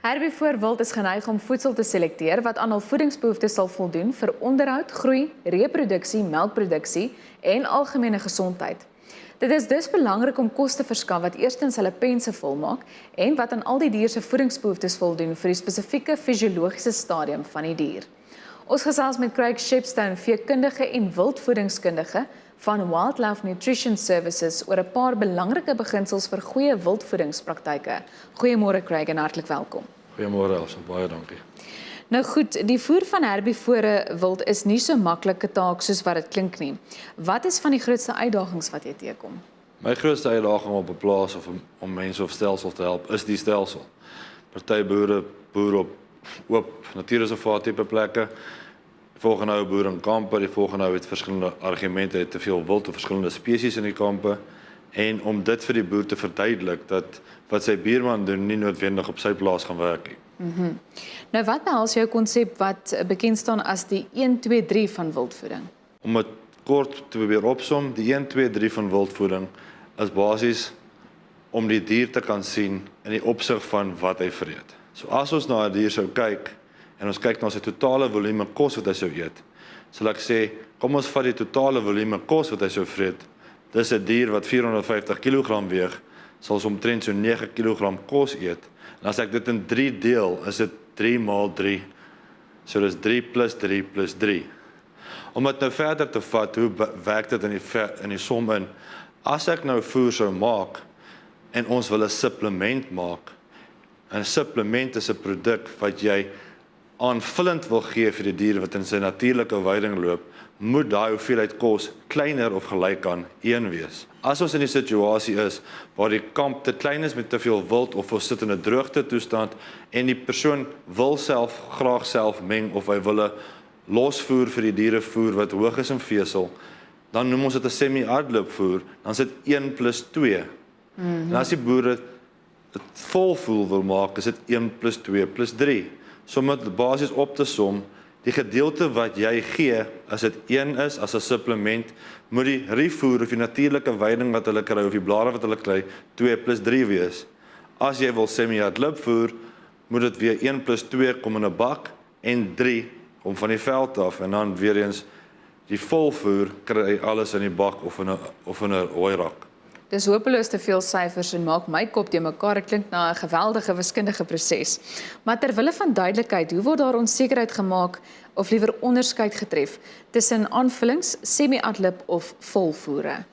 Herbievoorwild is geneig om voedsel te selekteer wat aan hul voedingsbehoeftes sal voldoen vir onderhoud, groei, reproduksie, melkproduksie en algemene gesondheid. Dit is dus belangrik om kos te verskaf wat eerstens hulle pense volmaak en wat aan al die dier se voedingsbehoeftes voldoen vir die spesifieke fisiologiese stadium van die dier. Ons gesels met Craig Shepstone, veekundige en wildvoedingskundige van Wildlife Nutrition Services oor 'n paar belangrike beginsels vir goeie wildvoedingspraktyke. Goeiemôre Craig en hartlik welkom. Goeiemôre Elsa, baie dankie. Nou goed, die voer van herbivore wild is nie so maklike taak soos wat dit klink nie. Wat is van die grootste uitdagings wat jy teekom? My grootste uitdaging op 'n plaas of om mense of stelsel te help is die stelsel. Party boere boer op oop natuurreservaat tipe plekke. Die volgende ou boer in kampe, die volgende ou het verskillende argumente, het te veel wild of verskillende spesies in die kampe. En om dit vir die boer te verduidelik dat wat sy buurman doen nie noodwendig op sy plaas gaan werk nie. Nou wat behels jou konsep wat bekend staan as die 1, 2, 3 van wildvoeding? Om dit kort te probeer opsom, die 1, 2, 3 van wildvoeding is basies om die dier te kan sien in die opsig van wat hy vreet. So as ons na 'n dier sou kyk en ons kyk na sy totale volume kos wat hy sou eet, sal ek sê, kom ons vat die totale volume kos wat hy sou vreet. Dis 'n dier wat 450 kg weeg, sal ons omtrent so 9 kg kos eet. En as ek dit in 3 deel, is dit 3 maal 3. So dis 3 plus 3 plus 3. Om dit nou verder te vat, hoe werk dit in die som in? As ek nou voer sou maak en ons wil 'n supplement maak. 'n Supplement is 'n produk wat jy aanvullend wil gee vir die dier wat in sy natuurlike weiding loop, moet daai hoeveelheid kos kleiner of gelyk aan 1 wees. As ons in die situasie is waar die kamp te klein is met te veel wild of ons sit in 'n droogte toestand en die persoon wil graag self meng of hy wil 'n losvoer vir die diere voer wat hoog is in vesel, dan noem ons dit 'n semi-hardloop voer, dan sit 1 plus 2. En as die boere dit volvoer wil maak, is dit 1 plus 2 plus 3. So om dit basies op te som, die gedeelte wat jy gee, as dit 1 is, as 'n supplement, moet die refoer of die natuurlike weiding wat hulle kry, of die blare wat hulle kry, 2 plus 3 wees. As jy wil semi-hardloop voer, moet dit weer 1 plus 2 kom in 'n bak, en 3 kom van die veld af, en dan weer eens die volvoer, kry alles in die bak of in 'n hooirak. Dis hopeloos te veel syfers en maak my kop te mekaar. Dit klink na 'n geweldige wiskundige proses. Maar ter wille van duidelikheid, hoe word daar onsekerheid gemaak of liewer onderskeid getref tussen aanvullings, semi-adlib of volvoere?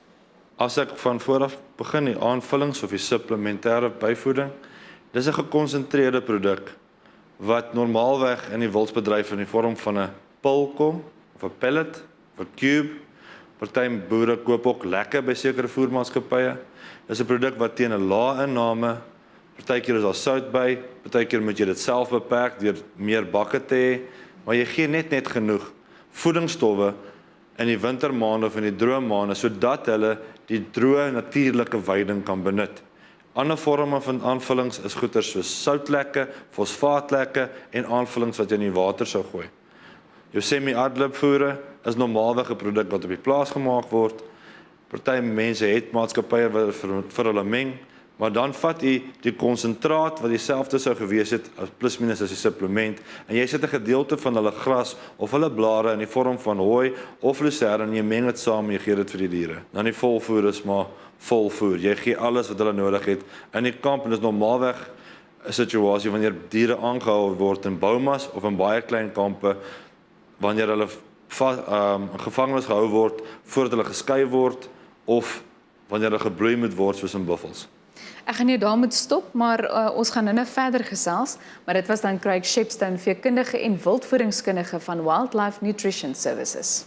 As ek van vooraf begin, die aanvullings of die supplementêre byvoeding, dis 'n gekonsentreerde produk wat normaalweg in die wildsbedryf in die vorm van 'n pil kom, of 'n pellet, of 'n cube. Party boere koop ook lekker by sekere voermaatskappye. Dis 'n produk wat teen 'n lae inname, partykeer is daar sout by, partykeer moet jy dit self beperk deur meer bakke te hê, maar jy gee net genoeg voedingsstowwe in die wintermaande of in die droë maande sodat hulle die droë natuurlike weiding kan benut. Ander vorme van aanvullings is goeder soos soutlekke, fosfaatlekke en aanvullings wat jy in die water sou gooi. Jou semi-hardloop voere is normaalweg 'n produk wat op die plaas gemaak word. Party mense het maatskappye wat vir hulle meng, maar dan vat jy die konsentraat wat dieselfde sou gewees het as plus minus as die supplement en jy sit 'n gedeelte van hulle gras of hulle blare in die vorm van hooi of lucerne en jy meng dit saam en jy gee dit vir die diere. Dan die volvoer is maar volvoer. Jy gee alles wat hulle nodig het in die kamp en dis normaalweg 'n situasie wanneer diere aangehou word in boumas of in baie klein kampe wanneer hulle gevangenes gehou word voordat hulle geskei word of wanneer hulle gebloei moet word soos in buffels. Ek gaan jou daar moet stop, maar ons gaan nou verder gesels, maar dit was dan Craig Shepstone, veekundige en wildvoedingskundige van Wildlife Nutrition Services.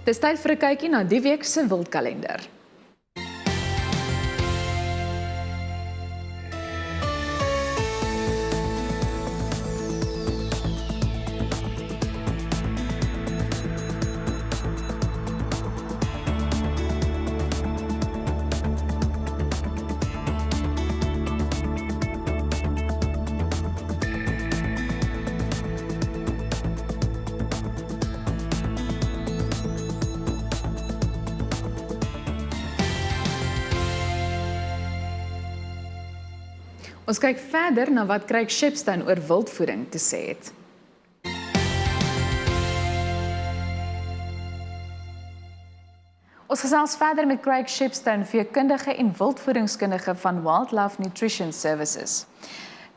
Dis tyd vir 'n kykie na die week se wildkalender. Ons kyk verder na wat Craig Shepstone oor wildvoeding te sê het. Ons gesels verder met Craig Shepstone, veekundige en wildvoedingskundige van Wildlife Nutrition Services.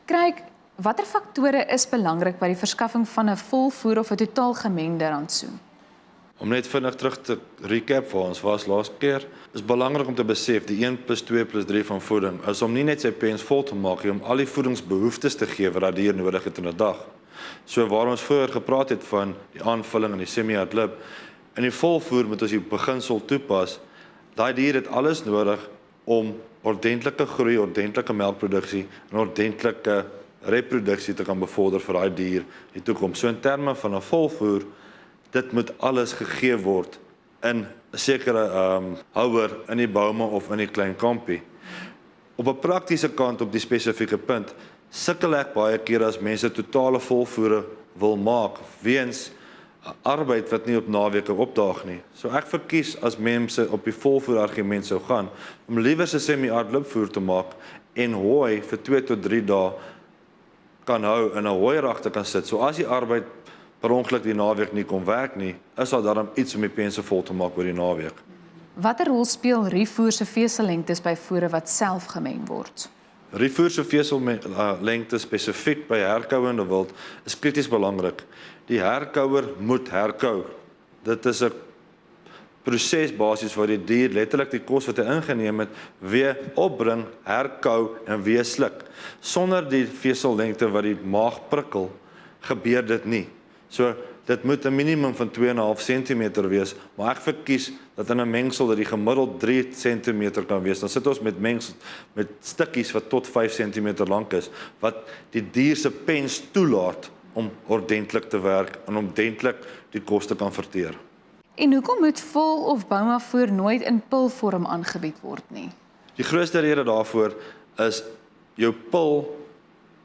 Craig, watter faktore is belangrik by die verskaffing van 'n volvoer of 'n totaal gemengde rantsoen? Om net vinnig terug te recap vir ons was laas keer, is belangrik om te besef die 1 + 2 + 3 van voeding is om nie net sy pens vol te maak nie, om al die voedingsbehoeftes te gee wat dat dier nodig het in 'n dag. So waar ons vroeër gepraat het van die aanvulling en die semi-ad lib, in die volvoer moet ons die beginsel toepas. Daai dier het alles nodig om ordentlike groei, ordentlike melkproduksie en ordentlike reproduksie te kan bevorder vir daai dier in die toekoms. So in terme van 'n volvoer, dit moet alles gegee word in 'n sekere houer in die bome of in die klein kampie. Op 'n praktiese kant op die spesifieke punt, sukkel ek baie keer as mense totale volvoere wil maak weens arbeid wat nie op naweke opdaag nie. So ek verkies as mense op die volvoer argument sou gaan, om liewer 'n semi-ad lib voer te maak en hooi vir 2 tot 3 dae kan hou in 'n hooierag te kan sit. So as die arbeid per ongeluk die naweek nie kon werk nie, is daar dan iets om die pense vol te maak oor die naweek. Watter rol speel rievoer se vesellengtes by voere wat self gemeng word? Rievoer se vesellengte spesifiek by herkouende wild is krities belangrik. Die herkouer moet herkou. Dit is 'n proses basies waar die dier letterlik die kos wat hy ingeneem het weer opbring, herkou en weer sluk. Sonder die vesellengte wat die maag prikkel, gebeur dit nie. So dit moet 'n minimum van 2,5 cm wees, maar ek verkies dat in 'n mengsel dat die gemiddeld 3 cm kan wees. Dan sit ons met mengsel met stukkies wat tot 5 cm lank is, wat die dier se pens toelaat om ordentlik te werk en om ordentlik die kos te kan verteer. En hoekom moet vol of boumavoer nooit in pilvorm aangebied word nie? Die grootste rede daarvoor is jou pil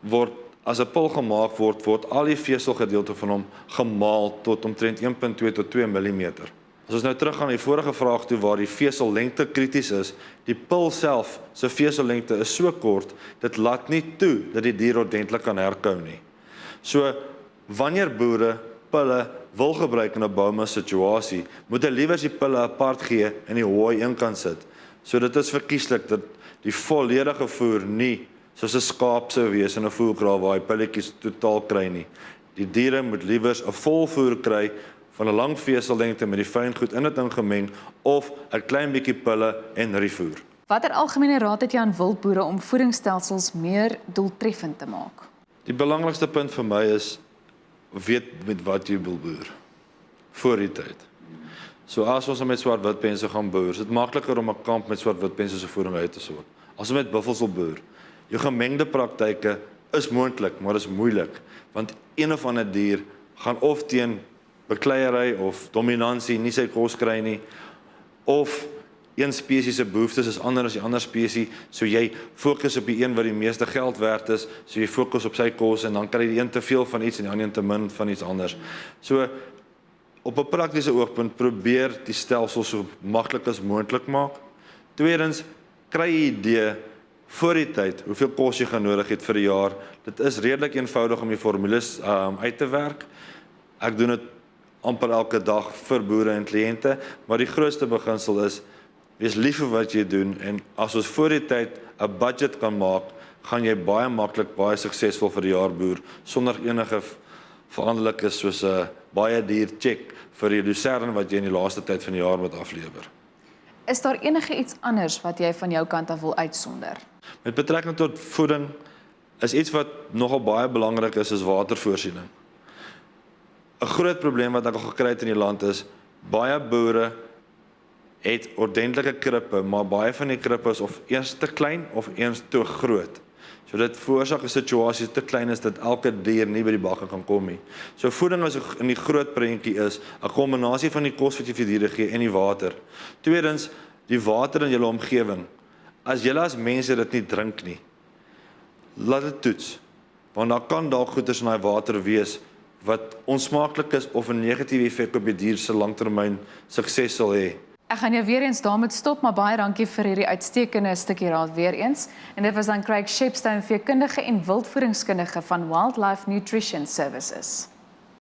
word, as 'n pil gemaak word, word al die veselgedeelte van hom gemaal tot omtrent 1,2 tot 2 mm. As ons nou teruggaan na die vorige vraag toe waar die vesellengte krities is, die pil self se vesellengte is so kort, dit laat nie toe dat die dier ordentlik kan herkou nie. So wanneer boere pille wil gebruik in 'n bouma situasie, moet hulle liewer die pille apart gee en die hooi een kan sit. So dit is verkieslik dat die volledige voer nie soos 'n skaap sou wees in 'n voerkraal waar hy pilletjies totaal kry nie. Die diere moet liewer 'n volvoer kry van 'n lang vesellengte met die fyn goed in dit ingemeng of 'n klein bietjie pille en rievoer. Watter algemene raad het jy aan wildboere om voedingsstelsels meer doeltreffend te maak? Die belangrikste punt vir my is, weet met wat jy wil boer, voor die tyd. So as ons met swart-witpense gaan boer, is dit makliker om 'n kamp met swart-witpense se voeding uit te soort. As ons met buffels wil boer, jou gemengde praktyke is moontlik, maar is moeilik, want een of ander dier gaan of teen bekleierery of dominansie nie sy kos kry nie, of een spesies se behoeftes is ander as die ander spesies, so jy fokus op die een wat die meeste geld werd is, so jy fokus op sy kos en dan kry die een te veel van iets en die ander een te min van iets anders. So op 'n praktiese oogpunt probeer die stelsel so maklik as moontlik maak. Tweedens, kry jy 'n idee voor die tyd hoeveel kos jy gaan nodig het vir 'n jaar. Dit is redelik eenvoudig om die formules uit te werk. Ek doen dit amper elke dag vir boere en kliënte, maar die grootste beginsel is, wees lief vir wat jy doen, en as ons voor die tyd 'n budget kan maak, gaan jy baie maklik, baie suksesvol vir die jaar boer, sonder enige veranderlikes soos 'n baie duur check vir die lucerne wat jy in die laaste tyd van die jaar moet aflewer. Is daar enige iets anders wat jy van jou kant af wil uitsonder? Met betrekking tot voeding, is iets wat nogal baie belangrik is watervoorsiening. 'n Groot probleem wat ek al gekry het in die land is, baie boere het ordentlike krippe, maar baie van die krippe is of eens te klein of eens te groot. So dit veroorsaak 'n situasie te klein is dat elke dier nie by die bakke kan kom nie. So voeding as in die groot prentjie is 'n kombinasie van die kos wat jy vir diere gee en die water. Tweedens, die water in julle omgewing. As julle as mense dit nie drink nie, laat dit toets. Want daar kan dalk goeders in daai water wees wat onsmaaklik is of 'n negatiewe effek op die dier se langtermyn sukses sal hê. Ek gaan jou weer eens daarmee stop, maar baie dankie vir hierdie uitstekende stukkie raad weer eens. En dit was dan Craig Shepstone, veekundige en wildvoedingskundige van Wildlife Nutrition Services.